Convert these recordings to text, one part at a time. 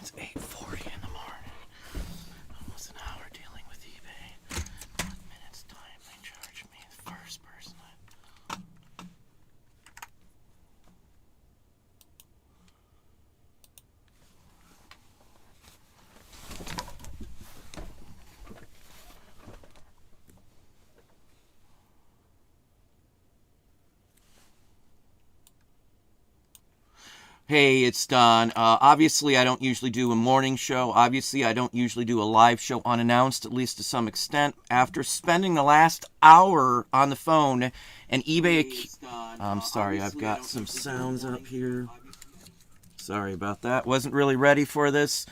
It's 8:40 in the morning. Almost an hour dealing with eBay. 1 minute's time they charge me. The first person Hey, it's Don. Obviously, I don't usually do a morning show. Obviously, I don't usually do a live show unannounced, at least to some extent. After spending the last hour on the phone, and eBay... I'm sorry, I've got some sounds up here. Sorry about that. Wasn't really ready for this.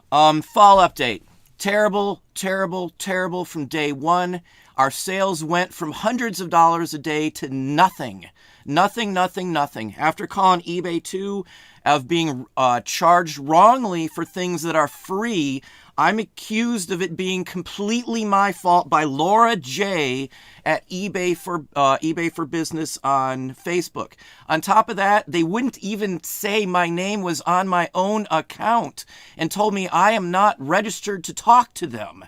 Fall update. Terrible, terrible, terrible from day one. Our sales went from hundreds of dollars a day to nothing. Nothing. After calling eBay too of being charged wrongly for things that are free, I'm accused of it being completely my fault by Laura J at eBay for Business on Facebook. On top of that, they wouldn't even say my name was on my own account and told me I am not registered to talk to them.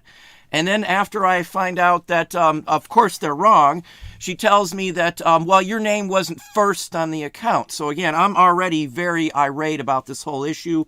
And then after I find out that, of course, they're wrong, she tells me that, well, your name wasn't first on the account. So again, I'm already very irate about this whole issue.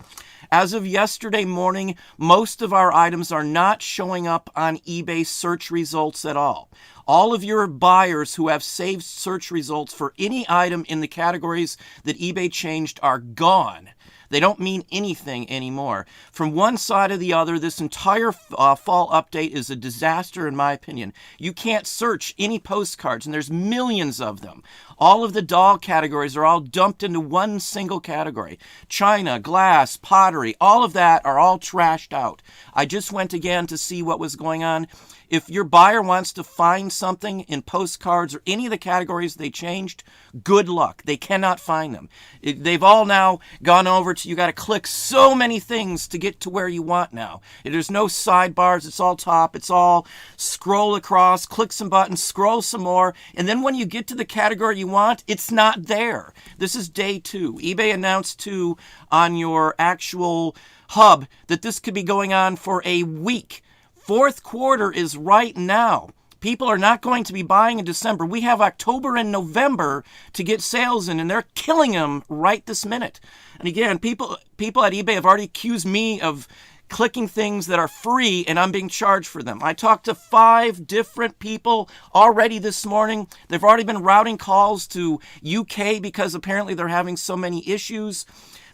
As of yesterday morning, most of our items are not showing up on eBay search results at all. All of your buyers who have saved search results for any item in the categories that eBay changed are gone. They don't mean anything anymore. From one side or the other, this entire fall update is a disaster in my opinion. You can't search any postcards, and there's millions of them. All of the doll categories are all dumped into one single category. China, glass, pottery, all of that are all trashed out. I just went again to see what was going on. If your buyer wants to find something in postcards or any of the categories they changed, good luck. They cannot find them. They've all now gone over to, you got to click so many things to get to where you want now. There's no sidebars. It's all top. It's all scroll across, click some buttons, scroll some more. And then when you get to the category you want, it's not there. This is day 2. eBay announced too on your actual hub that this could be going on for a week. Fourth quarter is right now. People are not going to be buying in December. We have October and November to get sales in, and they're killing them right this minute. And again, people at eBay have already accused me of clicking things that are free, and I'm being charged for them. I talked to 5 different people already this morning. They've already been routing calls to UK because apparently they're having so many issues.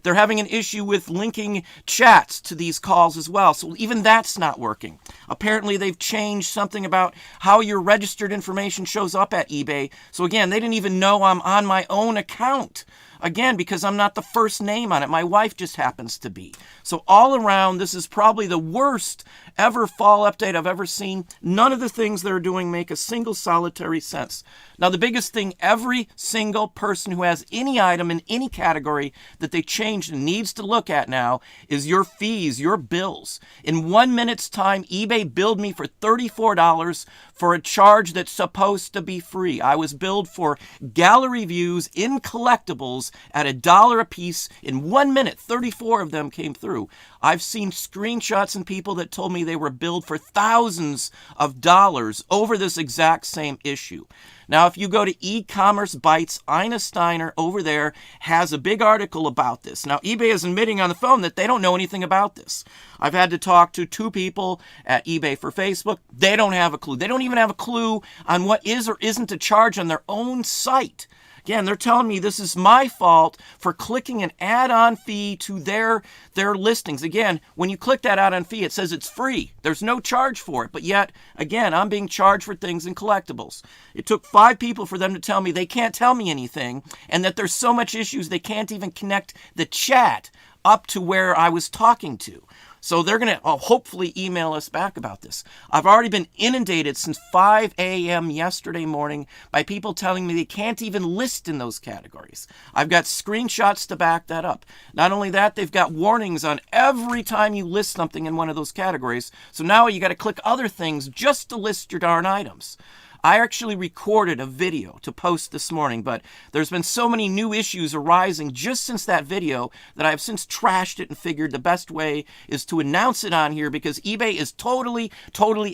They're having an issue with linking chats to these calls as well. So even that's not working. Apparently they've changed something about how your registered information shows up at eBay. So again, they didn't even know I'm on my own account. Again, because I'm not the first name on it. My wife just happens to be. So all around, this is probably the worst ever fall update I've ever seen. None of the things they're doing make a single solitary sense. Now, the biggest thing, every single person who has any item in any category that they changed and needs to look at now is your fees, your bills. In 1 minute's time, eBay billed me for $34 for a charge that's supposed to be free. I was billed for gallery views in Collectibles at $1 a piece. In 1 minute, 34 of them came through. I've seen screenshots and people that told me they were billed for thousands of dollars over this exact same issue. Now, if you go to e-commerce bites, Ina Steiner over there has a big article about this. Now, eBay is admitting on the phone that they don't know anything about this. I've had to talk to 2 people at eBay for Facebook. They don't have a clue. They don't even have a clue on what is or isn't a charge on their own site. Again, they're telling me this is my fault for clicking an add-on fee to their listings. Again, when you click that add-on fee, it says it's free. There's no charge for it. But yet, again, I'm being charged for things in Collectibles. It took 5 people for them to tell me they can't tell me anything and that there's so much issues they can't even connect the chat up to where I was talking to. So they're going to hopefully email us back about this. I've already been inundated since 5 a.m. yesterday morning by people telling me they can't even list in those categories. I've got screenshots to back that up. Not only that, they've got warnings on every time you list something in one of those categories. So now you got to click other things just to list your darn items. I actually recorded a video to post this morning, but there's been so many new issues arising just since that video that I've since trashed it and figured the best way is to announce it on here, because eBay is totally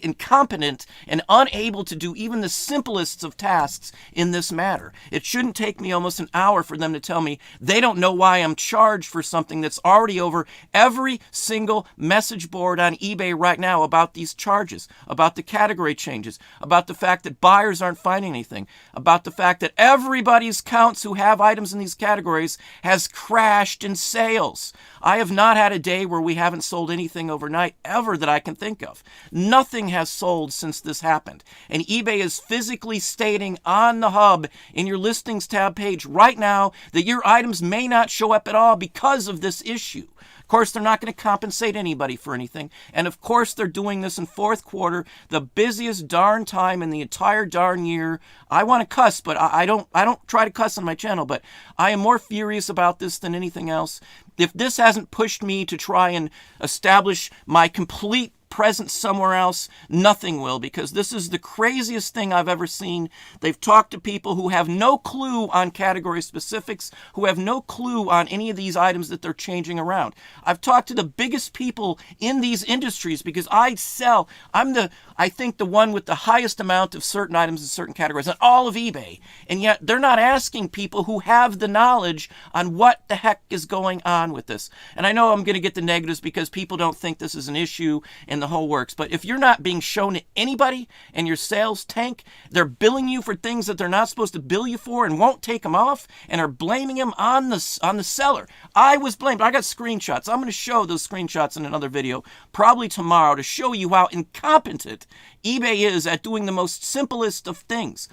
incompetent and unable to do even the simplest of tasks in this matter. It shouldn't take me almost an hour for them to tell me they don't know why I'm charged for something that's already over every single message board on eBay right now about these charges, about the category changes, about the fact that buyers aren't finding anything, about the fact that everybody's counts who have items in these categories has crashed in sales. I have not had a day where we haven't sold anything overnight ever that I can think of. Nothing has sold since this happened. And eBay is physically stating on the hub in your listings tab page right now that your items may not show up at all because of this issue. Of course, they're not going to compensate anybody for anything. And of course, they're doing this in fourth quarter, the busiest darn time in the entire darn year. I want to cuss, but I don't try to cuss on my channel, but I am more furious about this than anything else. If this hasn't pushed me to try and establish my complete presence somewhere else, nothing will, because this is the craziest thing I've ever seen. They've talked to people who have no clue on category specifics, who have no clue on any of these items that they're changing around. I've talked to the biggest people in these industries because I think the one with the highest amount of certain items in certain categories on all of eBay, and yet they're not asking people who have the knowledge on what the heck is going on with this. And I know I'm going to get the negatives because people don't think this is an issue and the whole works, but if you're not being shown to anybody and your sales tank, they're billing you for things that they're not supposed to bill you for and won't take them off and are blaming them on the seller. I was blamed. I got screenshots. I'm going to show those screenshots in another video, probably tomorrow, to show you how incompetent eBay is at doing the most simplest of things.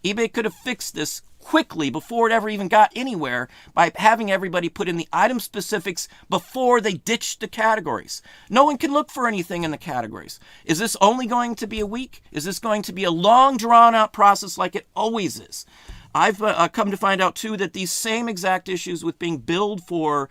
eBay could have fixed this quickly before it ever even got anywhere by having everybody put in the item specifics before they ditched the categories. No one can look for anything in the categories. Is this only going to be a week? Is this going to be a long, drawn-out process like it always is? I've come to find out, too, that these same exact issues with being billed for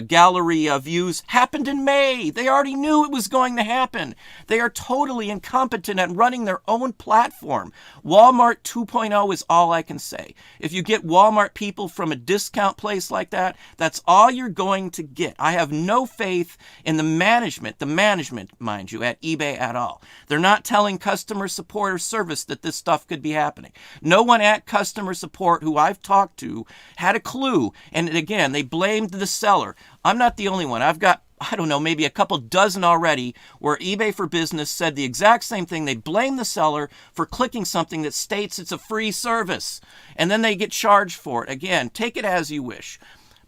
gallery views happened in May. They already knew it was going to happen. They are totally incompetent at running their own platform. Walmart 2.0 is all I can say. If you get Walmart people from a discount place like that, that's all you're going to get. I have no faith in the management, mind you, at eBay at all. They're not telling customer support or service that this stuff could be happening. No one at customer support who I've talked to had a clue. And again, they blamed the seller. I'm not the only one. I've got, I don't know, maybe a couple dozen already where eBay for Business said the exact same thing. They blame the seller for clicking something that states it's a free service, and then they get charged for it. Again, take it as you wish.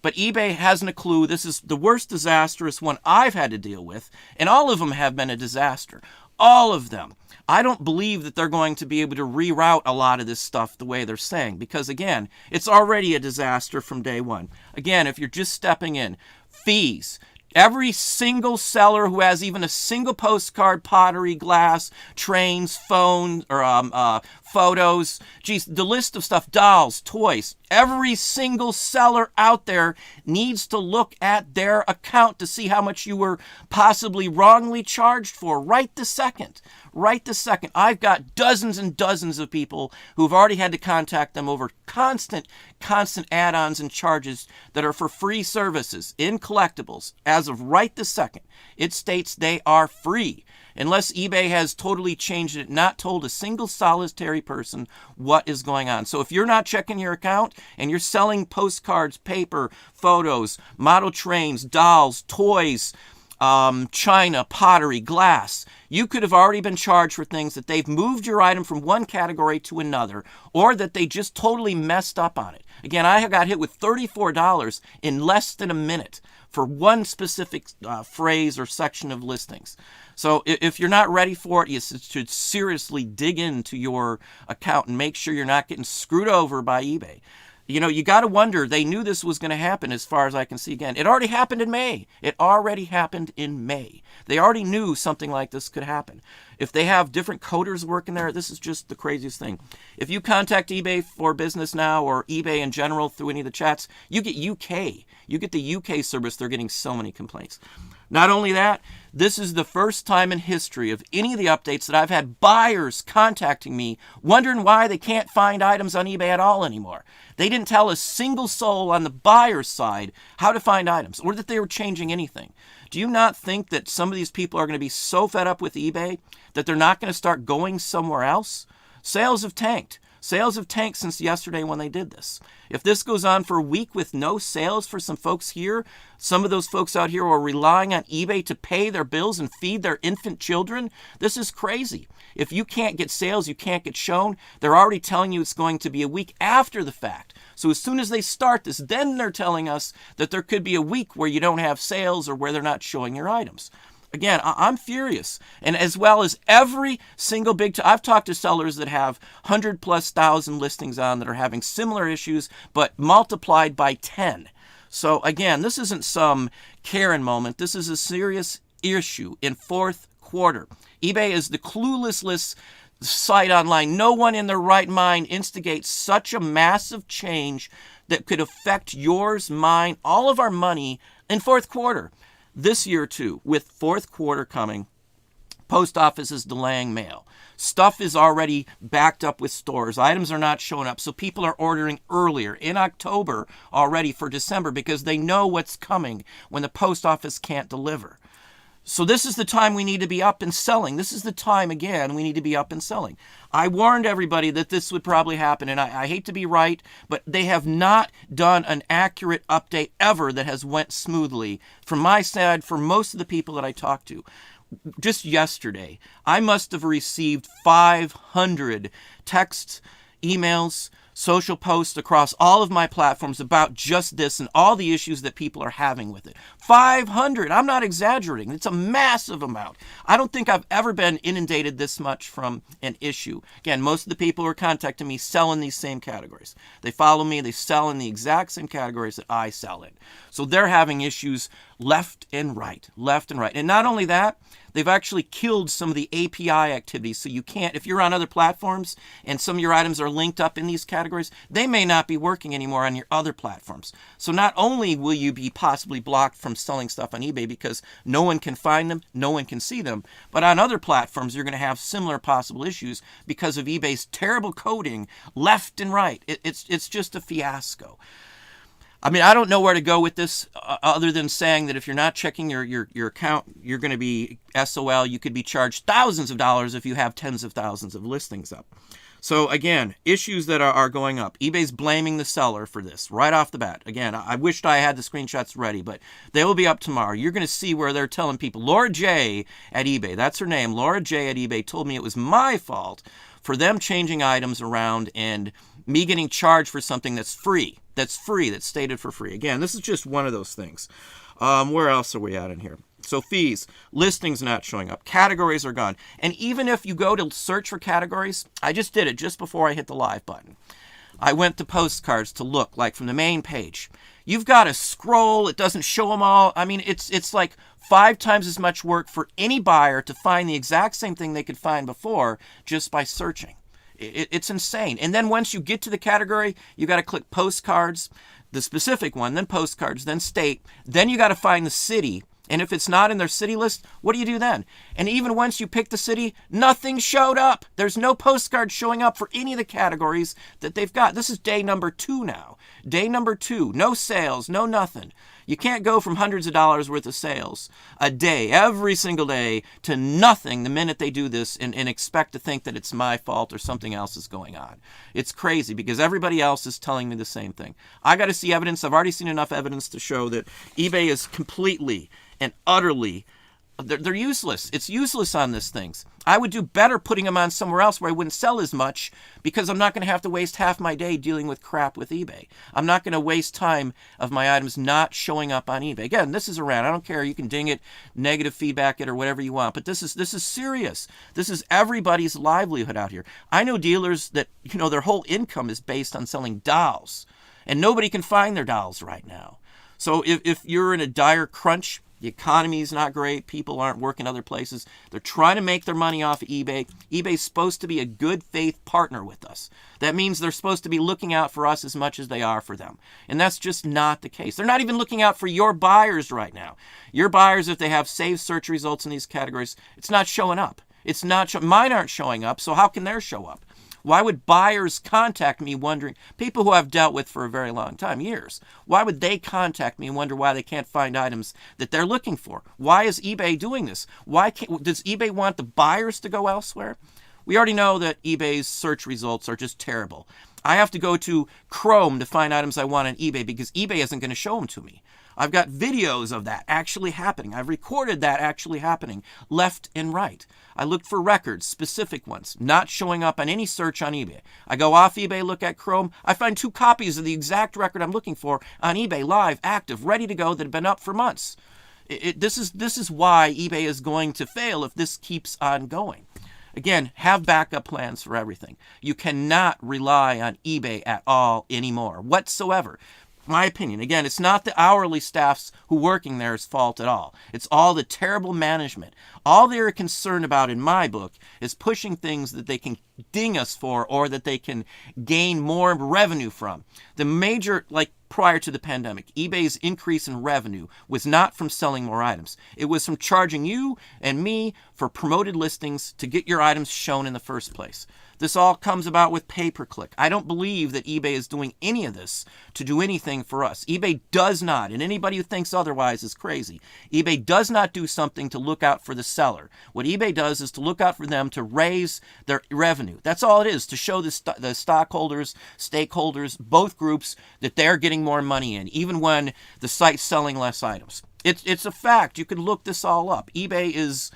But eBay hasn't a clue. This is the worst disastrous one I've had to deal with, and all of them have been a disaster. All of them. I don't believe that they're going to be able to reroute a lot of this stuff the way they're saying, because again, it's already a disaster from day one. Again, if you're just stepping in, fees. Every single seller who has even a single postcard, pottery, glass, trains, phone, or photos, geez, the list of stuff, dolls, toys, every single seller out there needs to look at their account to see how much you were possibly wrongly charged for right this second. Right this second. I've got dozens and dozens of people who've already had to contact them over constant add-ons and charges that are for free services in Collectibles. As of right this second, it states they are free. Unless eBay has totally changed it, not told a single solitary person what is going on. So if you're not checking your account and you're selling postcards, paper, photos, model trains, dolls, toys, china, pottery, glass, you could have already been charged for things that they've moved your item from one category to another, or that they just totally messed up on it. Again, I got hit with $34 in less than a minute for one specific phrase or section of listings. So if you're not ready for it, you should seriously dig into your account and make sure you're not getting screwed over by eBay. You know, you got to wonder, they knew this was going to happen as far as I can see. Again, it already happened in May. It already happened in May. They already knew something like this could happen. If they have different coders working there, this is just the craziest thing. If you contact eBay for Business now or eBay in general through any of the chats, you get UK. You get the UK service. They're getting so many complaints. Not only that, this is the first time in history of any of the updates that I've had buyers contacting me wondering why they can't find items on eBay at all anymore. They didn't tell a single soul on the buyer's side how to find items or that they were changing anything. Do you not think that some of these people are going to be so fed up with eBay that they're not going to start going somewhere else? Sales have tanked. Sales have tanked since yesterday when they did this. If this goes on for a week with no sales for some folks here, some of those folks out here are relying on eBay to pay their bills and feed their infant children. This is crazy. If you can't get sales, you can't get shown. They're already telling you it's going to be a week after the fact. So as soon as they start this, then they're telling us that there could be a week where you don't have sales or where they're not showing your items. Again, I'm furious. And as well as every single I've talked to sellers that have 100,000+ listings on that are having similar issues, but multiplied by 10. So again, this isn't some Karen moment. This is a serious issue in fourth quarter. eBay is the clueless site online. No one in their right mind instigates such a massive change that could affect yours, mine, all of our money in fourth quarter. This year, too, with fourth quarter coming, post office is delaying mail. Stuff is already backed up with stores. Items are not showing up. So people are ordering earlier in October already for December because they know what's coming when the post office can't deliver. So this is the time we need to be up and selling. This is the time, again, we need to be up and selling. I warned everybody that this would probably happen, and I hate to be right, but they have not done an accurate update ever that has went smoothly. From my side, for most of the people that I talked to, just yesterday, I must have received 500 texts, emails, social posts across all of my platforms about just this and all the issues that people are having with it. 500! I'm not exaggerating. It's a massive amount. I don't think I've ever been inundated this much from an issue. Again, most of the people who are contacting me sell in these same categories. They follow me. They sell in the exact same categories that I sell in. So they're having issues left and right. And not only that, they've actually killed some of the API activities. So you can't, if you're on other platforms and some of your items are linked up in these categories, they may not be working anymore on your other platforms. So not only will you be possibly blocked from selling stuff on eBay because no one can find them, no one can see them, but on other platforms, you're going to have similar possible issues because of eBay's terrible coding left and right. It's just a fiasco. I mean, I don't know where to go with this other than saying that if you're not checking your account, you're going to be SOL. You could be charged thousands of dollars if you have tens of thousands of listings up. So again, issues that are going up. eBay's blaming the seller for this right off the bat. Again, I wished I had the screenshots ready, but they will be up tomorrow. You're going to see where they're telling people. Laura J at eBay, that's her name. Laura J at eBay told me it was my fault for them changing items around and me getting charged for something that's free. That's stated for free. Again, this is just one of those things. Where else are we at in here? So fees, listings not showing up, categories are gone. And even if you go to search for categories, I just did it just before I hit the live button. I went to postcards to look, like from the main page. You've got to scroll. It doesn't show them all. I mean, it's like 5 times as much work for any buyer to find the exact same thing they could find before just by searching. It's insane. And then once you get to the category, you got to click postcards, the specific one, then postcards, then state. Then you got to find the city. And if it's not in their city list, what do you do then? And even once you pick the city, nothing showed up. There's no postcard showing up for any of the categories that they've got. This is day number 2 now. Day number 2. No sales, no nothing. You can't go from hundreds of dollars worth of sales a day, every single day, to nothing the minute they do this and expect to think that it's my fault or something else is going on. It's crazy because everybody else is telling me the same thing. I got to see evidence. I've already seen enough evidence to show that eBay is completely and utterly, they're useless. It's useless on these things. I would do better putting them on somewhere else where I wouldn't sell as much because I'm not going to have to waste half my day dealing with crap with eBay. I'm not going to waste time of my items not showing up on eBay. Again, this is a rant. I don't care. You can ding it, negative feedback it, or whatever you want. But this is serious. This is everybody's livelihood out here. I know dealers that, their whole income is based on selling dolls. And nobody can find their dolls right now. So if you're in a dire crunch, The economy is not great. People aren't working other places. They're trying to make their money off of eBay. eBay's supposed to be a good faith partner with us. That means they're supposed to be looking out for us as much as they are for them. And that's just not the case. They're not even looking out for your buyers right now. Your buyers, if they have saved search results in these categories, it's not showing up. It's not mine aren't showing up, so how can theirs show up? Why would buyers contact me wondering, people who I've dealt with for a very long time, years, why would they contact me and wonder why they can't find items that they're looking for? Why is eBay doing this? Does eBay want the buyers to go elsewhere? We already know that eBay's search results are just terrible. I have to go to Chrome to find items I want on eBay because eBay isn't going to show them to me. I've got videos of that actually happening. I've recorded that actually happening left and right. I looked for records, specific ones, not showing up on any search on eBay. I go off eBay, look at Chrome. I find 2 copies of the exact record I'm looking for on eBay, live, active, ready to go, that have been up for months. This is why eBay is going to fail if this keeps on going. Again, have backup plans for everything. You cannot rely on eBay at all anymore, whatsoever. My opinion. Again, it's not the hourly staffs who working there's fault at all. It's all the terrible management. All they're concerned about, in my book, is pushing things that they can ding us for or that they can gain more revenue from. The major, like prior to the pandemic, eBay's increase in revenue was not from selling more items. It was from charging you and me for promoted listings to get your items shown in the first place. This all comes about with pay-per-click. I don't believe that eBay is doing any of this to do anything for us. eBay does not, and anybody who thinks otherwise is crazy. eBay does not do something to look out for the seller. What eBay does is to look out for them to raise their revenue. That's all it is, to show the stockholders, stakeholders, both groups, that they're getting more money in, even when the site's selling less items. It's a fact. You can look this all up. eBay is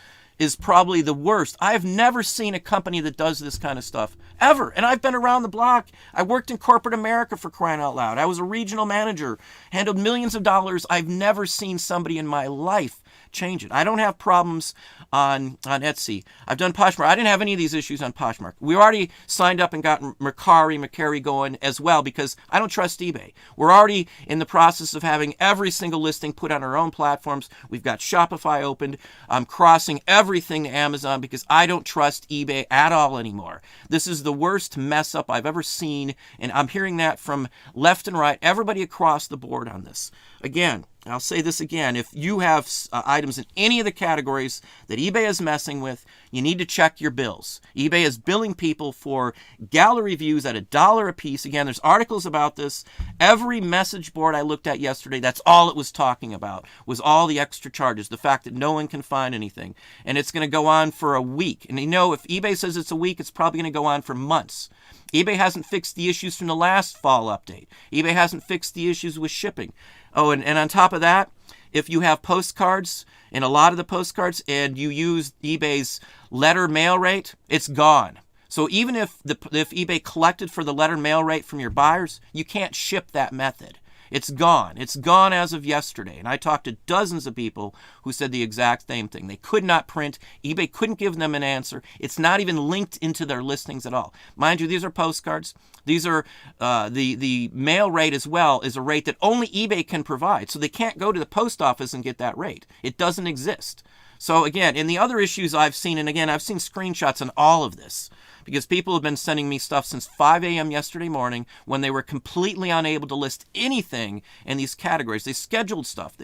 probably the worst. I've never seen a company that does this kind of stuff, ever. And I've been around the block. I worked in corporate America, for crying out loud. I was a regional manager, handled millions of dollars. I've never seen somebody in my life change it. I don't have problems on Etsy. I've done Poshmark. I didn't have any of these issues on Poshmark. We already signed up and got Mercari going as well because I don't trust eBay. We're already in the process of having every single listing put on our own platforms. We've got Shopify opened. I'm crossing everything to Amazon because I don't trust eBay at all anymore. This is the worst mess up I've ever seen, and I'm hearing that from left and right, everybody across the board on this. Again, I'll say this again, if you have items in any of the categories that eBay is messing with, you need to check your bills. eBay is billing people for gallery views at $1 a piece. Again, there's articles about this. Every message board I looked at yesterday, that's all it was talking about, was all the extra charges, the fact that no one can find anything. And it's going to go on for a week. And you know, if eBay says it's a week, it's probably going to go on for months. eBay hasn't fixed the issues from the last fall update. eBay hasn't fixed the issues with shipping. Oh, and on top of that, if you have postcards, and a lot of the postcards, and you use eBay's letter mail rate, it's gone. So even if eBay collected for the letter mail rate from your buyers, you can't ship that method. It's gone. It's gone as of yesterday. And I talked to dozens of people who said the exact same thing. They could not print. eBay couldn't give them an answer. It's not even linked into their listings at all. Mind you, these are postcards. These are the mail rate as well is a rate that only eBay can provide. So they can't go to the post office and get that rate. It doesn't exist. So again, in the other issues I've seen, and again, I've seen screenshots on all of this, because people have been sending me stuff since 5 a.m. yesterday morning when they were completely unable to list anything in these categories. They scheduled stuff.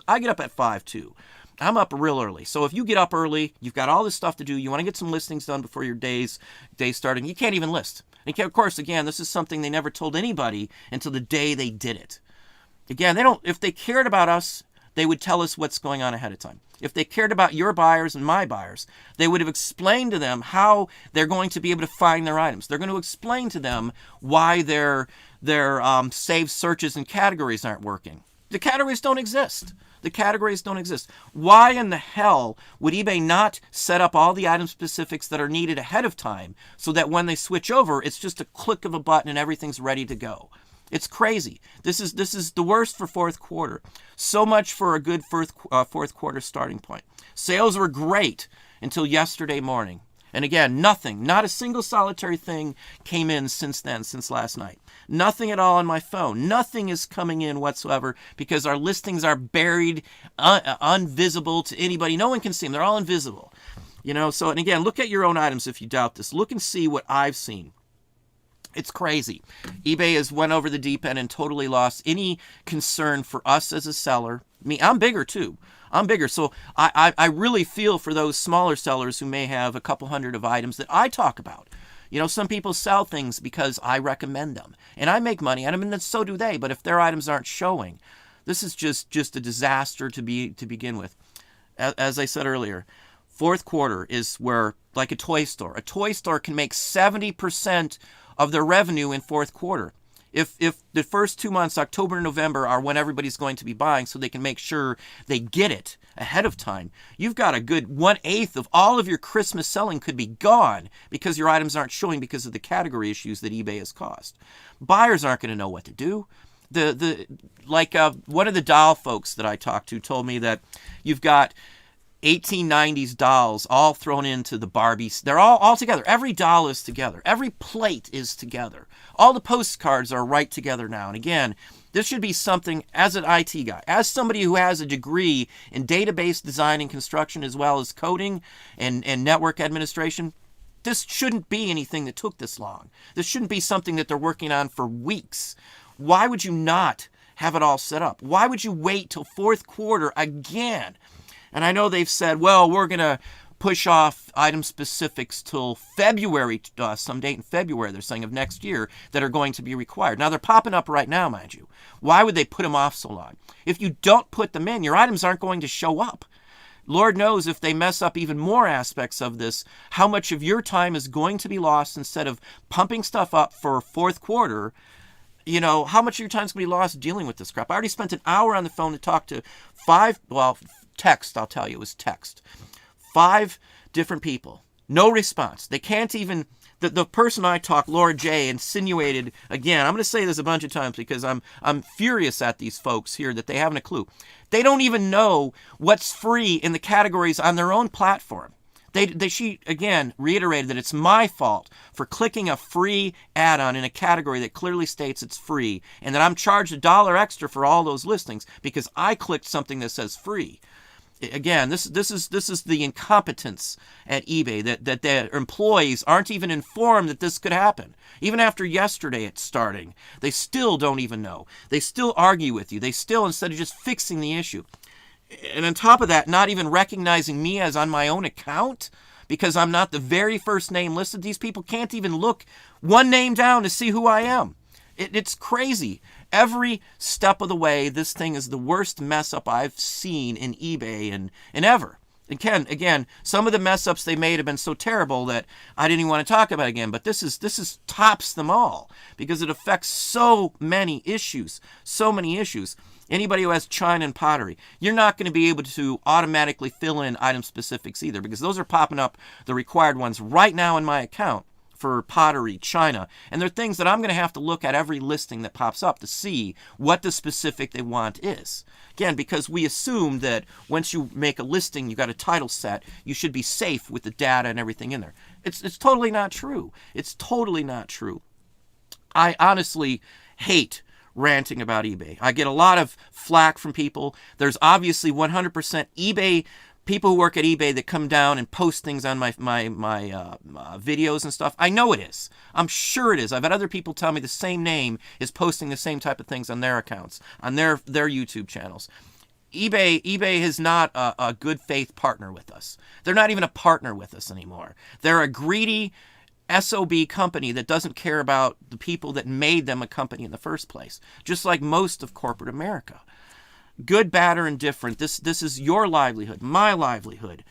I get up at 5 too. I'm up real early. So if you get up early, you've got all this stuff to do, you want to get some listings done before your day starting, you can't even list. And of course, again, this is something they never told anybody until the day they did it. Again, if they cared about us, they would tell us what's going on ahead of time. If they cared about your buyers and my buyers, they would have explained to them how they're going to be able to find their items. They're going to explain to them why their saved searches and categories aren't working. The categories don't exist. The categories don't exist. Why in the hell would eBay not set up all the item specifics that are needed ahead of time so that when they switch over, it's just a click of a button and everything's ready to go? It's crazy. This is the worst for fourth quarter. So much for a good fourth quarter starting point. Sales were great until yesterday morning. And again, nothing, not a single solitary thing came in since then, since last night. Nothing at all on my phone. Nothing is coming in whatsoever because our listings are buried, invisible to anybody. No one can see them. They're all invisible. So, and again, look at your own items if you doubt this. Look and see what I've seen. It's crazy. eBay has went over the deep end and totally lost any concern for us as a seller. I'm bigger too. I'm bigger. So I really feel for those smaller sellers who may have a couple hundred of items that I talk about. Some people sell things because I recommend them. And I make money on them, and so do they. But if their items aren't showing, this is just a disaster to begin with. As I said earlier, fourth quarter is where, like a toy store can make 70% of their revenue in fourth quarter. If the first 2 months, October and November, are when everybody's going to be buying so they can make sure they get it ahead of time, you've got a good 1/8 of all of your Christmas selling could be gone because your items aren't showing because of the category issues that eBay has caused. Buyers aren't going to know what to do. One of the doll folks that I talked to told me that you've got 1890s dolls all thrown into the Barbies. They're all together. Every doll is together. Every plate is together. All the postcards are right together now. And again, this should be something, as an IT guy, as somebody who has a degree in database design and construction as well as coding and network administration, this shouldn't be anything that took this long. This shouldn't be something that they're working on for weeks. Why would you not have it all set up? Why would you wait till fourth quarter again? And I know they've said, well, we're going to push off item specifics till February, some date in February, they're saying, of next year, that are going to be required. Now, they're popping up right now, mind you. Why would they put them off so long? If you don't put them in, your items aren't going to show up. Lord knows if they mess up even more aspects of this, how much of your time is going to be lost instead of pumping stuff up for fourth quarter. How much of your time is going to be lost dealing with this crap? I already spent an hour on the phone to talk to text, I'll tell you, it was text. 5 different people. No response. They can't even, the person I talked, Laura J., insinuated, again, I'm going to say this a bunch of times because I'm furious at these folks here that they haven't a clue. They don't even know what's free in the categories on their own platform. She, again, reiterated that it's my fault for clicking a free add-on in a category that clearly states it's free, and that I'm charged $1 extra for all those listings because I clicked something that says free. Again, this is the incompetence at eBay that their employees aren't even informed that this could happen. Even after yesterday it's starting, they still don't even know. They still argue with you. They still, instead of just fixing the issue. And on top of that, not even recognizing me as on my own account because I'm not the very first name listed. These people can't even look one name down to see who I am. It's crazy. Every step of the way, this thing is the worst mess up I've seen in eBay and ever. And again, some of the mess ups they made have been so terrible that I didn't even want to talk about it again. But this is tops them all because it affects so many issues. So many issues. Anybody who has china and pottery, you're not going to be able to automatically fill in item specifics either because those are popping up, the required ones, right now in my account for pottery, china. And they're things that I'm going to have to look at every listing that pops up to see what the specific they want is. Again, because we assume that once you make a listing, you got a title set, you should be safe with the data and everything in there. It's totally not true. It's totally not true. I honestly hate ranting about eBay. I get a lot of flack from people. There's obviously 100% eBay people who work at eBay that come down and post things on my videos and stuff. I know it is. I'm sure it is. I've had other people tell me the same name is posting the same type of things on their accounts, on their YouTube channels. eBay is not a good faith partner with us. They're not even a partner with us anymore. They're a greedy SOB company that doesn't care about the people that made them a company in the first place, just like most of corporate America. Good, bad, or indifferent, this is your livelihood, my livelihood.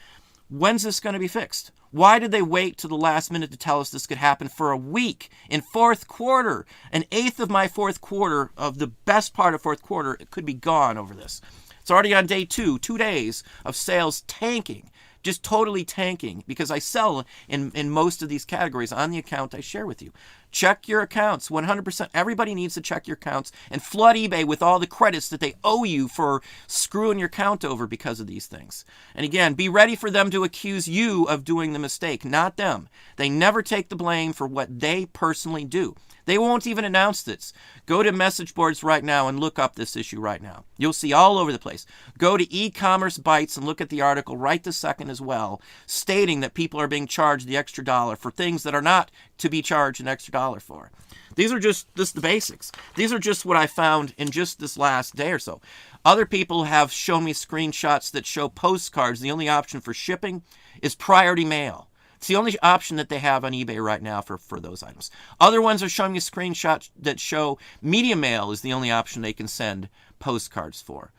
When's this going to be fixed? Why did they wait to the last minute to tell us this could happen for a week in fourth quarter? 1/8 of my fourth quarter, of the best part of fourth quarter, it could be gone over this. It's already on day 2 days of sales tanking. just totally tanking, because I sell in most of these categories on the account I share with you. Check your accounts, 100%. Everybody needs to check your accounts and flood eBay with all the credits that they owe you for screwing your account over because of these things. And again, be ready for them to accuse you of doing the mistake, not them. They never take the blame for what they personally do. They won't even announce this. Go to message boards right now and look up this issue right now. You'll see all over the place. Go to e-commerce bites and look at the article right this second as well, stating that people are being charged the extra dollar for things that are not to be charged an extra dollar for. These are just the basics. These are just what I found in just this last day or so. Other people have shown me screenshots that show postcards. The only option for shipping is priority mail. It's the only option that they have on eBay right now for those items. Other ones are showing you screenshots that show media mail is the only option they can send postcards for.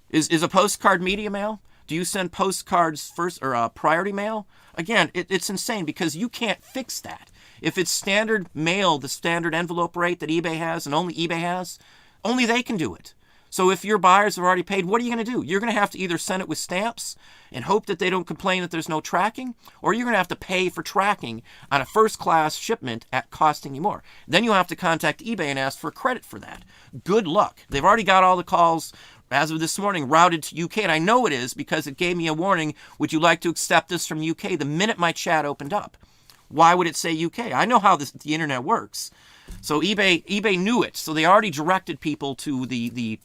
Is a postcard media mail? Do you send postcards first or priority mail? Again, it's insane because you can't fix that. If it's standard mail, the standard envelope rate that eBay has and only eBay has, only they can do it. So if your buyers have already paid, what are you going to do? You're going to have to either send it with stamps and hope that they don't complain that there's no tracking, or you're going to have to pay for tracking on a first-class shipment at costing you more. Then you'll have to contact eBay and ask for credit for that. Good luck. They've already got all the calls, as of this morning, routed to UK, and I know it is because it gave me a warning, would you like to accept this from UK, the minute my chat opened up. Why would it say UK? I know how the internet works. So eBay knew it, so they already directed people to the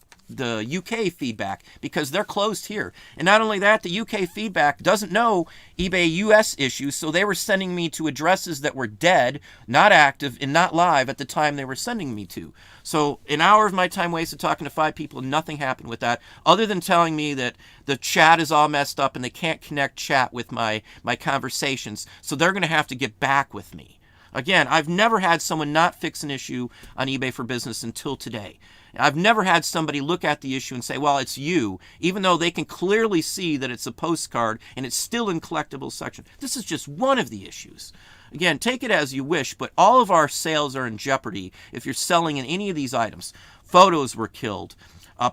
UK feedback because they're closed here. And not only that, the UK feedback doesn't know eBay US issues, so they were sending me to addresses that were dead, not active, and not live at the time they were sending me to. So an hour of my time wasted talking to 5 people and nothing happened with that, other than telling me that the chat is all messed up and they can't connect chat with my conversations, so they're going to have to get back with me. Again, I've never had someone not fix an issue on eBay for Business until today. I've never had somebody look at the issue and say, well, it's you, even though they can clearly see that it's a postcard and it's still in Collectibles section. This is just one of the issues. Again, take it as you wish, but all of our sales are in jeopardy if you're selling in any of these items. Photos were killed.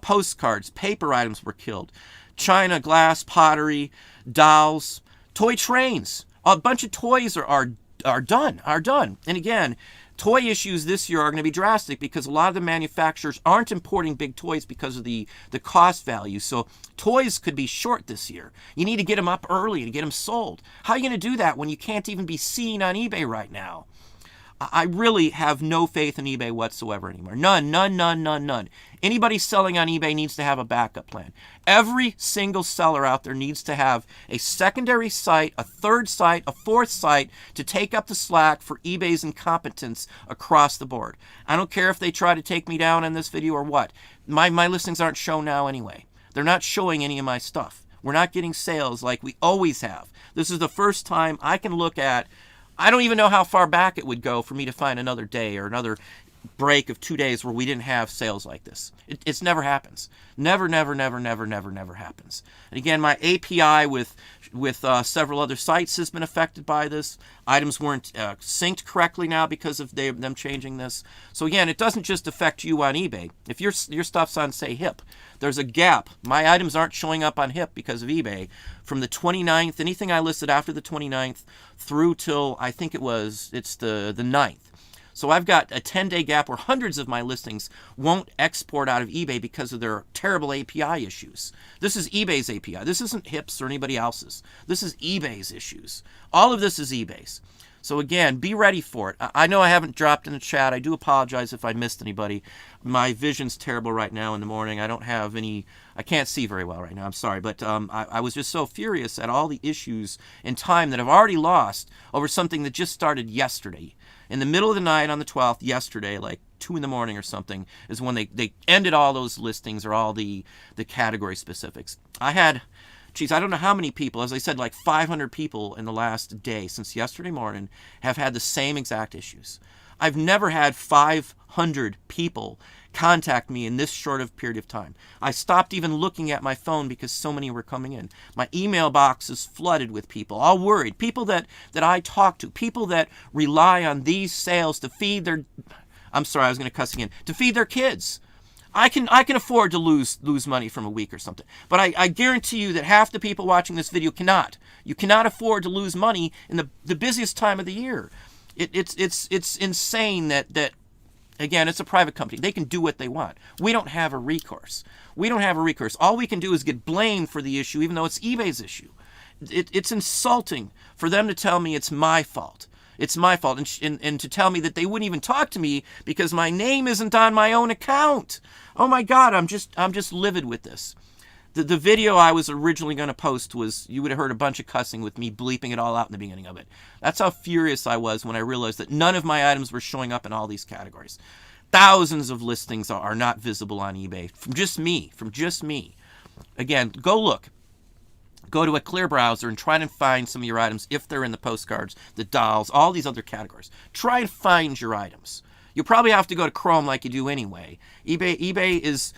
Postcards, paper items were killed. China, glass, pottery, dolls, toy trains. A bunch of toys are done. And again, toy issues this year are going to be drastic because a lot of the manufacturers aren't importing big toys because of the cost value. So toys could be short this year. You need to get them up early to get them sold. How are you going to do that when you can't even be seen on eBay right now? I really have no faith in eBay whatsoever anymore. None. Anybody selling on eBay needs to have a backup plan. Every single seller out there needs to have a secondary site, a third site, a fourth site to take up the slack for eBay's incompetence across the board. I don't care if they try to take me down in this video or what. My listings aren't shown now anyway. They're not showing any of my stuff. We're not getting sales like we always have. This is the first time I can look at. I don't even know how far back it would go for me to find another day or another break of 2 days where we didn't have sales like this. It's never happens. Never happens. And again, my API with several other sites has been affected by this. Items weren't synced correctly now because of them changing this. So again, it doesn't just affect you on eBay. If your stuff's on, say, HIP, there's a gap. My items aren't showing up on HIP because of eBay. From the 29th, anything I listed after the 29th through till I think it's the 9th. So I've got a 10-day gap where hundreds of my listings won't export out of eBay because of their terrible API issues. This is eBay's API. This isn't HIP's or anybody else's. This is eBay's issues. All of this is eBay's. So again, be ready for it. I know I haven't dropped in the chat. I do apologize if I missed anybody. My vision's terrible right now in the morning. I can't see very well right now. I'm sorry. But I was just so furious at all the issues and time that I've already lost over something that just started yesterday. In the middle of the night on the 12th, yesterday, like 2 in the morning or something, is when they ended all those listings or all the category specifics. I had, I don't know how many people, as I said, like 500 people in the last day since yesterday morning have had the same exact issues. I've never had 500 people contact me in this short of period of time. I stopped even looking at my phone because so many were coming in. My email box is flooded with people, all worried. People that I talk to, people that rely on these sales to feed their, I'm sorry, I was going to cuss again, to feed their kids. I can afford to lose money from a week or something. But I guarantee you that half the people watching this video cannot. You cannot afford to lose money in the busiest time of the year. It's insane that again, it's a private company. They can do what they want. We don't have a recourse. We don't have a recourse. All we can do is get blamed for the issue, even though it's eBay's issue. It's insulting for them to tell me it's my fault. It's my fault, and to tell me that they wouldn't even talk to me because my name isn't on my own account. Oh my God, I'm just livid with this. The video I was originally going to post was, you would have heard a bunch of cussing with me bleeping it all out in the beginning of it. That's how furious I was when I realized that none of my items were showing up in all these categories. Thousands of listings are not visible on eBay from just me. Again, go look. Go to a clear browser and try to find some of your items if they're in the postcards, the dolls, all these other categories. Try and find your items. You'll probably have to go to Chrome like you do anyway. eBay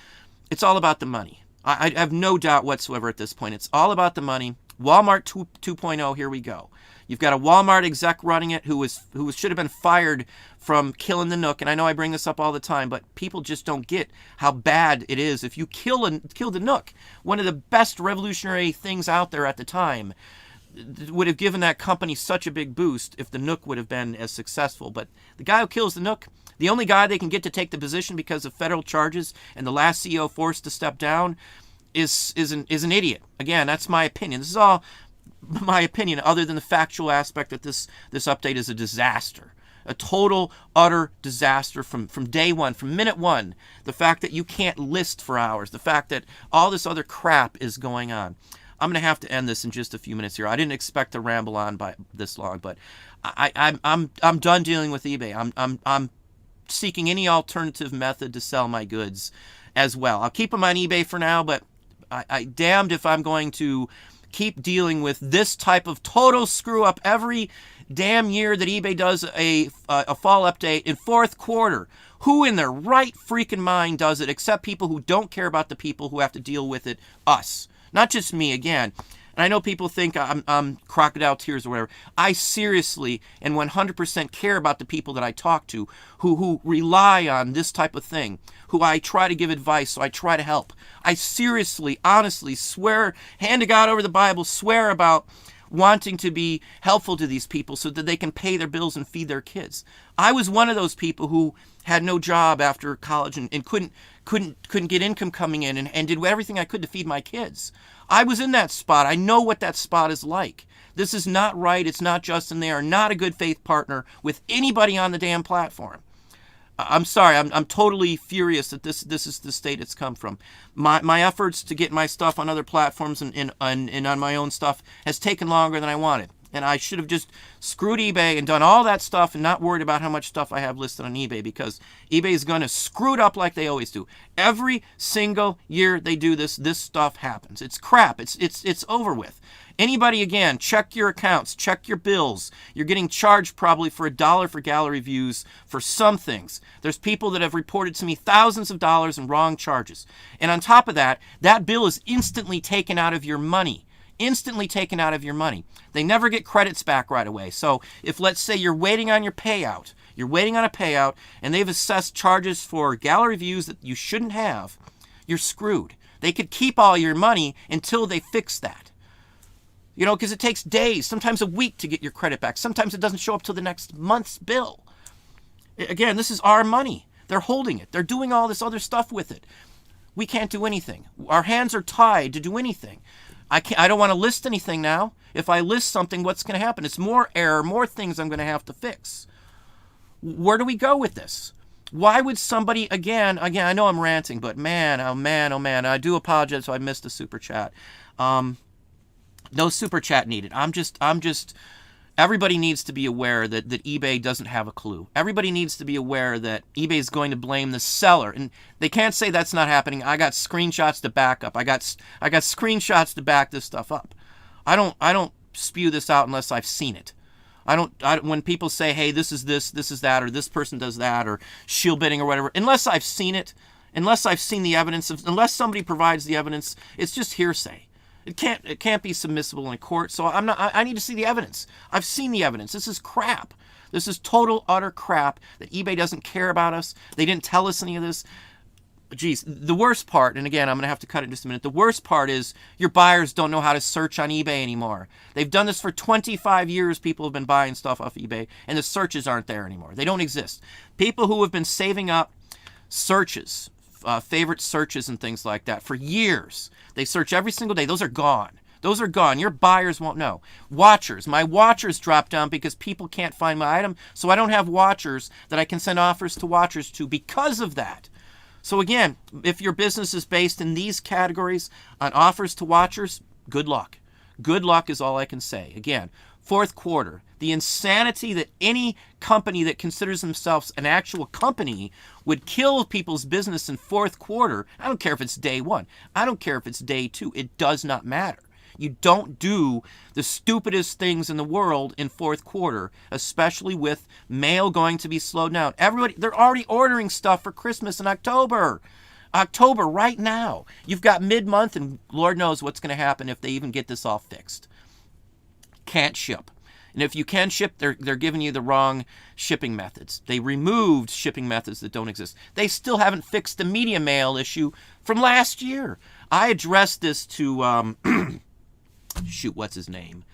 it's all about the money. I have no doubt whatsoever at this point. It's all about the money. Walmart 2.0, here we go. You've got a Walmart exec running it who should have been fired from killing the Nook. And I know I bring this up all the time, but people just don't get how bad it is if you kill the Nook. One of the best revolutionary things out there at the time would have given that company such a big boost if the Nook would have been as successful. But the guy who kills the Nook, the only guy they can get to take the position because of federal charges and the last CEO forced to step down is an idiot. Again, that's my opinion. This is all my opinion, other than the factual aspect that this update is a disaster. A total, utter disaster from day one, from minute one. The fact that you can't list for hours. The fact that all this other crap is going on. I'm going to have to end this in just a few minutes here. I didn't expect to ramble on by this long, but I'm done dealing with eBay. I'm seeking any alternative method to sell my goods as well. I'll keep them on eBay for now, but I damned if I'm going to keep dealing with this type of total screw up every damn year that eBay does a fall update in fourth quarter. Who in their right freaking mind does it except people who don't care about the people who have to deal with it, us. Not just me, again. And I know people think I'm crocodile tears or whatever. I seriously and 100% care about the people that I talk to who rely on this type of thing, who I try to give advice, so I try to help. I seriously, honestly swear, hand to God over the Bible, swear about wanting to be helpful to these people so that they can pay their bills and feed their kids. I was one of those people who had no job after college and couldn't get income coming in and did everything I could to feed my kids. I was in that spot. I know what that spot is like. This is not right. It's not just, and they are not a good faith partner with anybody on the damn platform. I'm sorry. I'm totally furious that this is the state it's come from. My efforts to get my stuff on other platforms and on my own stuff has taken longer than I wanted. And I should have just screwed eBay and done all that stuff and not worried about how much stuff I have listed on eBay, because eBay is going to screw it up like they always do. Every single year they do this stuff happens. It's crap. It's over with. Anybody, again, check your accounts, check your bills. You're getting charged probably for $1 for gallery views for some things. There's people that have reported to me thousands of dollars in wrong charges. And on top of that, that bill is instantly taken out of your money. Instantly taken out of your money. They never get credits back right away. So if, let's say, you're waiting on your payout, and they've assessed charges for gallery views that you shouldn't have, you're screwed. They could keep all your money until they fix that. You know, because it takes days, sometimes a week to get your credit back. Sometimes it doesn't show up till the next month's bill. Again, this is our money. They're holding it. They're doing all this other stuff with it. We can't do anything. Our hands are tied to do anything. I don't want to list anything now. If I list something, what's going to happen? It's more error, more things I'm going to have to fix. Where do we go with this? Why would somebody, again, I know I'm ranting, but man, I do apologize if I missed a super chat. No super chat needed. I'm just, everybody needs to be aware that eBay doesn't have a clue. Everybody needs to be aware that eBay is going to blame the seller. And they can't say that's not happening. I got screenshots to back up. I got screenshots to back this stuff up. I don't spew this out unless I've seen it. When people say, hey, this is that, or this person does that, or shield bidding or whatever, unless I've seen it, unless I've seen the evidence, unless somebody provides the evidence, it's just hearsay. It can't be submissible in court. So I need to see the evidence. I've seen the evidence. This is crap. This is total, utter crap that eBay doesn't care about us. They didn't tell us any of this. geez, the worst part, and again, I'm going to have to cut it in just a minute. The worst part is your buyers don't know how to search on eBay anymore. They've done this for 25 years. People have been buying stuff off eBay, and the searches aren't there anymore. They don't exist. People who have been saving up searches, favorite searches and things like that for years, they search every single day. Those are gone. Those are gone. Your buyers won't know. Watchers. My watchers dropped down because people can't find my item, so I don't have watchers that I can send offers to watchers to because of that. So again, if your business is based in these categories on offers to watchers, good luck. Good luck is all I can say. Again, fourth quarter, the insanity that any company that considers themselves an actual company would kill people's business in fourth quarter. I don't care if it's day one. I don't care if it's day two. It does not matter. You don't do the stupidest things in the world in fourth quarter, especially with mail going to be slowed down. Everybody, they're already ordering stuff for Christmas in October. October, right now. You've got mid-month, and Lord knows what's going to happen if they even get this all fixed. Can't ship. And if you can ship, they're giving you the wrong shipping methods. They removed shipping methods that don't exist. They still haven't fixed the media mail issue from last year. I addressed this to... shoot, what's his name?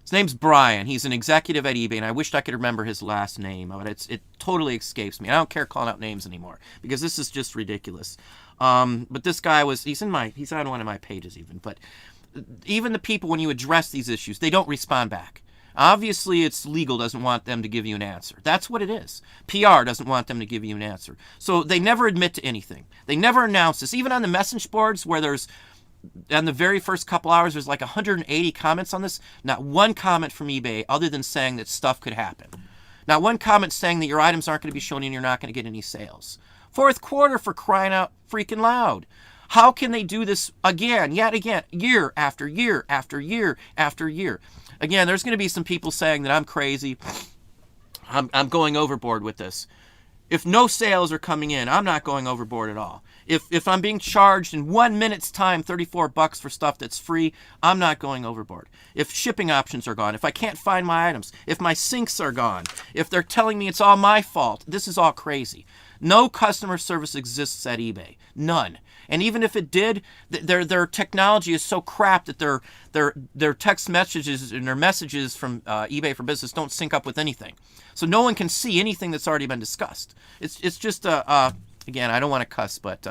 His name's Brian. He's an executive at eBay, and I wished I could remember his last name, but it totally escapes me. I don't care calling out names anymore because this is just ridiculous. But this guy he's on one of my pages even. But even the people, when you address these issues, they don't respond back. Obviously, it's legal doesn't want them to give you an answer. That's what it is. PR doesn't want them to give you an answer. So they never admit to anything. They never announce this. Even on the message boards where there's on the very first couple hours, there's like 180 comments on this. Not one comment from eBay other than saying that stuff could happen. Not one comment saying that your items aren't going to be shown and you're not going to get any sales. Fourth quarter, for crying out freaking loud. How can they do this again, yet again, year after year after year after year? Again, there's going to be some people saying that I'm crazy. I'm going overboard with this. If no sales are coming in, I'm not going overboard at all. If I'm being charged in 1 minute's time $34 for stuff that's free, I'm not going overboard. If shipping options are gone, if I can't find my items, if my sinks are gone, if they're telling me it's all my fault, this is all crazy. No customer service exists at eBay. None. And even if it did, their technology is so crap that their text messages and their messages from eBay for Business don't sync up with anything. So no one can see anything that's already been discussed. It's just again, I don't want to cuss, but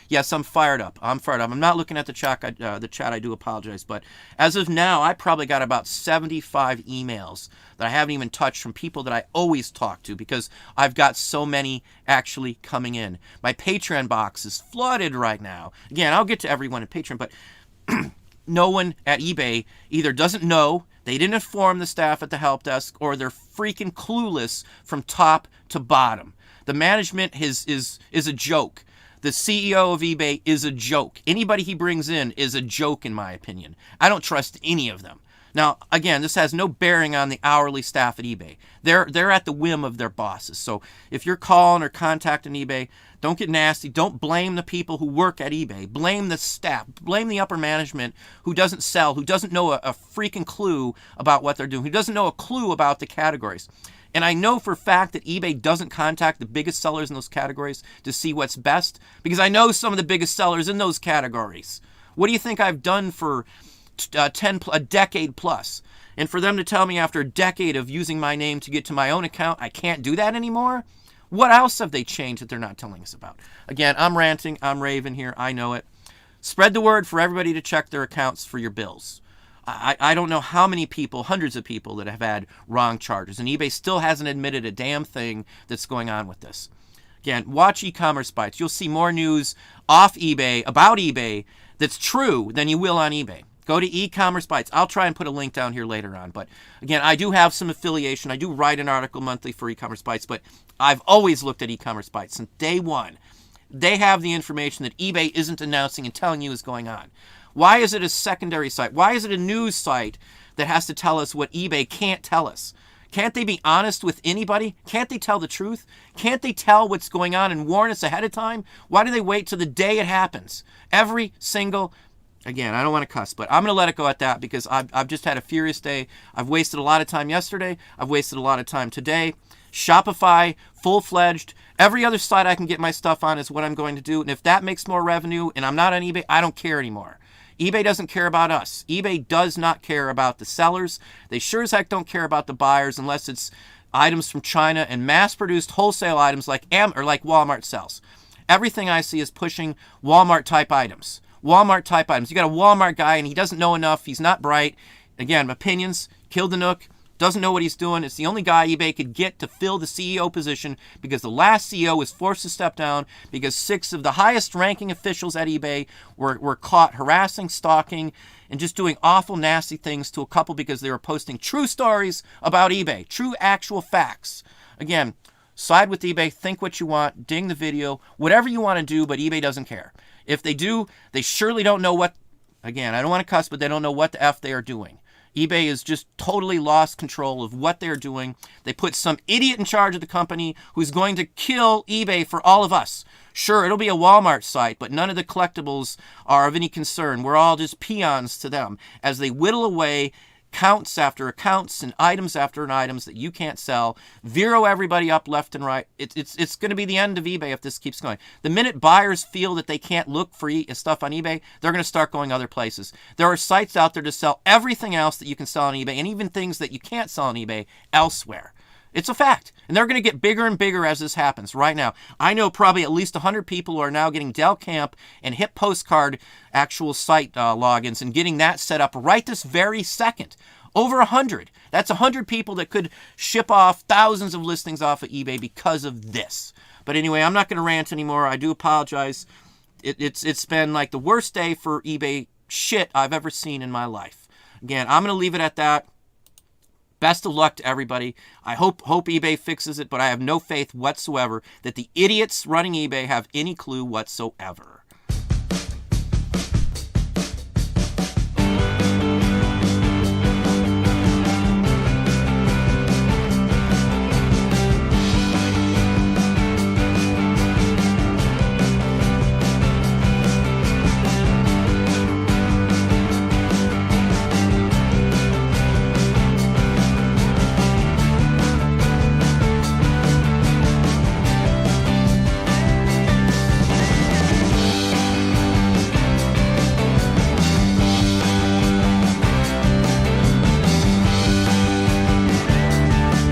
yes, I'm fired up. I'm not looking at the chat. I do apologize, but as of now, I probably got about 75 emails that I haven't even touched from people that I always talk to because I've got so many actually coming in. My Patreon box is flooded right now. Again, I'll get to everyone in Patreon, but no one at eBay either doesn't know, they didn't inform the staff at the help desk, or they're freaking clueless from top to bottom. The management is a joke. The CEO of eBay is a joke. Anybody he brings in is a joke, in my opinion. I don't trust any of them. Now, again, this has no bearing on the hourly staff at eBay. They're at the whim of their bosses. So if you're calling or contacting eBay, don't get nasty. Don't blame the people who work at eBay. Blame the staff. Blame the upper management who doesn't sell, who doesn't know a freaking clue about what they're doing, who doesn't know a clue about the categories. And I know for a fact that eBay doesn't contact the biggest sellers in those categories to see what's best, because I know some of the biggest sellers in those categories. What do you think I've done for a decade plus? And for them to tell me after a decade of using my name to get to my own account, I can't do that anymore? What else have they changed that they're not telling us about? Again, I'm ranting. I'm raving here. I know it. Spread the word for everybody to check their accounts for your bills. I don't know how many people, hundreds of people, that have had wrong charges, and eBay still hasn't admitted a damn thing that's going on with this. Again, watch e-commerce bites. You'll see more news off eBay, about eBay, that's true than you will on eBay. Go to e-commerce bites. I'll try and put a link down here later on. But again, I do have some affiliation. I do write an article monthly for e-commerce bites, but I've always looked at e-commerce bites since day one. They have the information that eBay isn't announcing and telling you is going on. Why is it a secondary site? Why is it a news site that has to tell us what eBay can't tell us? Can't they be honest with anybody? Can't they tell the truth? Can't they tell what's going on and warn us ahead of time? Why do they wait till the day it happens? Every single... Again, I don't want to cuss, but I'm going to let it go at that because I've just had a furious day. I've wasted a lot of time yesterday. I've wasted a lot of time today. Shopify, full-fledged. Every other site I can get my stuff on is what I'm going to do. And if that makes more revenue and I'm not on eBay, I don't care anymore. eBay doesn't care about us. eBay does not care about the sellers. They sure as heck don't care about the buyers unless it's items from China and mass-produced wholesale items like Walmart sells. Everything I see is pushing Walmart-type items. Walmart-type items. You got a Walmart guy and he doesn't know enough. He's not bright. Again, opinions, killed the Nook. Doesn't know what he's doing. It's the only guy eBay could get to fill the CEO position because the last CEO was forced to step down because 6 of the highest ranking officials at eBay were caught harassing, stalking, and just doing awful, nasty things to a couple because they were posting true stories about eBay, true actual facts. Again, side with eBay, think what you want, ding the video, whatever you want to do, but eBay doesn't care. If they do, they surely don't know what, again, I don't want to cuss, but they don't know what the F they are doing. eBay has just totally lost control of what they're doing. They put some idiot in charge of the company who's going to kill eBay for all of us. Sure, it'll be a Walmart site, but none of the collectibles are of any concern. We're all just peons to them as they whittle away counts after accounts and items after items that you can't sell, zero everybody up left and right. It's going to be the end of eBay if this keeps going. The minute buyers feel that they can't look for stuff on eBay, they're going to start going other places. There are sites out there to sell everything else that you can sell on eBay and even things that you can't sell on eBay elsewhere. It's a fact. And they're going to get bigger and bigger as this happens right now. I know probably at least 100 people who are now getting Del Camp and Hip Postcard actual site logins and getting that set up right this very second. Over 100. That's 100 people that could ship off thousands of listings off of eBay because of this. But anyway, I'm not going to rant anymore. I do apologize. It's been like the worst day for eBay shit I've ever seen in my life. Again, I'm going to leave it at that. Best of luck to everybody. I hope eBay fixes it, but I have no faith whatsoever that the idiots running eBay have any clue whatsoever.